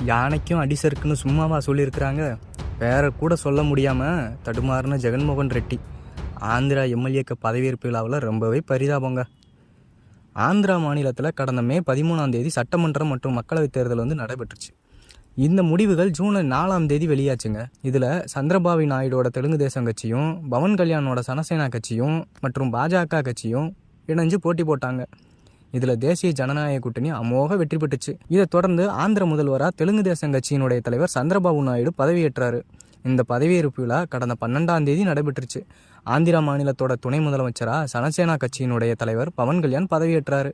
யானைக்கும் அடிசருக்குன்னு சும்மாவா சொல்லியிருக்கிறாங்க. பேரை கூட சொல்ல முடியாமல் தடுமாறின ஜெகன்மோகன் ரெட்டி ஆந்திரா எம்எல்ஏக்கு பதவியேற்பு விழாவில் ரொம்பவே பரிதாபங்க. ஆந்திரா மாநிலத்தில் கடந்த மே 13 சட்டமன்றம் மற்றும் மக்களவைத் தேர்தல் நடைபெற்றுச்சு. இந்த முடிவுகள் ஜூன் 4 வெளியாச்சுங்க. இதில் சந்திரபாபு நாயுடோட தெலுங்கு தேசம் கட்சியும் பவன் கல்யாணோட சனசேனா கட்சியும் மற்றும் பாஜக கட்சியும் இணைஞ்சு போட்டி போட்டாங்க. இதில் தேசிய ஜனநாயக கூட்டணி அமோக வெற்றி பெற்றுச்சு. இதை தொடர்ந்து ஆந்திர முதல்வராக தெலுங்கு தேசம் கட்சியினுடைய தலைவர் சந்திரபாபு நாயுடு பதவியேற்றாரு. இந்த பதவியேற்பு விழா கடந்த 12 தடைபெற்றுச்சு. ஆந்திரா மாநிலத்தோட துணை முதலமைச்சராக சனசேனா கட்சியினுடைய தலைவர் பவன் கல்யாண் பதவியேற்றாரு.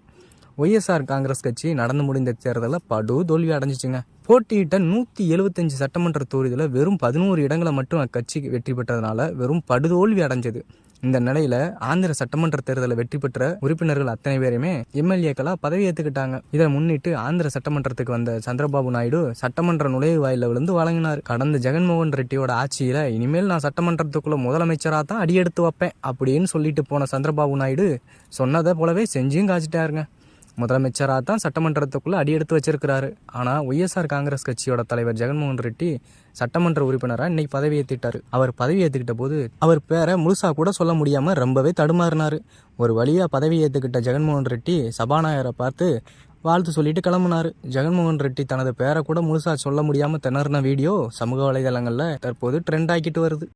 ஒய்எஸ்ஆர் காங்கிரஸ் கட்சி நடந்து முடிந்த தேர்தலில் படு தோல்வி அடைஞ்சிச்சுங்க. போட்டியிட்ட 175 சட்டமன்ற தொகுதியில் வெறும் 11 இடங்களை மட்டும் அக்கட்சி வெற்றி பெற்றதுனால வெறும் படுதோல்வி அடைஞ்சது. இந்த நிலையில ஆந்திர சட்டமன்ற தேர்தலில் வெற்றி பெற்ற உறுப்பினர்கள் அத்தனை பேருமே எம்எல்ஏக்களா பதவி ஏற்றுக்கிட்டாங்க. இதை முன்னிட்டு ஆந்திர சட்டமன்றத்துக்கு வந்த சந்திரபாபு நாயுடு சட்டமன்ற நுழைவு வாயில விழுந்து வழங்கினார். கடந்த ஜெகன்மோகன் ரெட்டியோட ஆட்சியில இனிமேல் நான் சட்டமன்றத்துக்குள்ள முதலமைச்சராக தான் அடியெடுத்து வைப்பேன் அப்படின்னு சொல்லிட்டு போன சந்திரபாபு நாயுடு சொன்னதை போலவே செஞ்சும் காய்ச்சிட்டாருங்க. முதலமைச்சராக தான் சட்டமன்றத்துக்குள்ள அடியெடுத்து வச்சிருக்கிறாரு. ஆனால் ஒய்எஸ்ஆர் காங்கிரஸ் கட்சியோட தலைவர் ஜெகன்மோகன் ரெட்டி சட்டமன்ற உறுப்பினராக இன்னைக்கு பதவி ஏற்றிட்டாரு. அவர் பதவி ஏற்றுக்கிட்ட போது அவர் பேரை முழுசா கூட சொல்ல முடியாம ரொம்பவே தடுமாறினாரு. ஒரு வழியா பதவி ஏற்றுக்கிட்ட ஜெகன்மோகன் ரெட்டி சபாநாயகரை பார்த்து வாழ்த்து சொல்லிட்டு கிளம்புனாரு. ஜெகன்மோகன் ரெட்டி தனது பேரை கூட முழுசா சொல்ல முடியாம திணறின வீடியோ சமூக வலைதளங்கள்ல தற்போது ட்ரெண்ட் ஆக்கிட்டு வருது.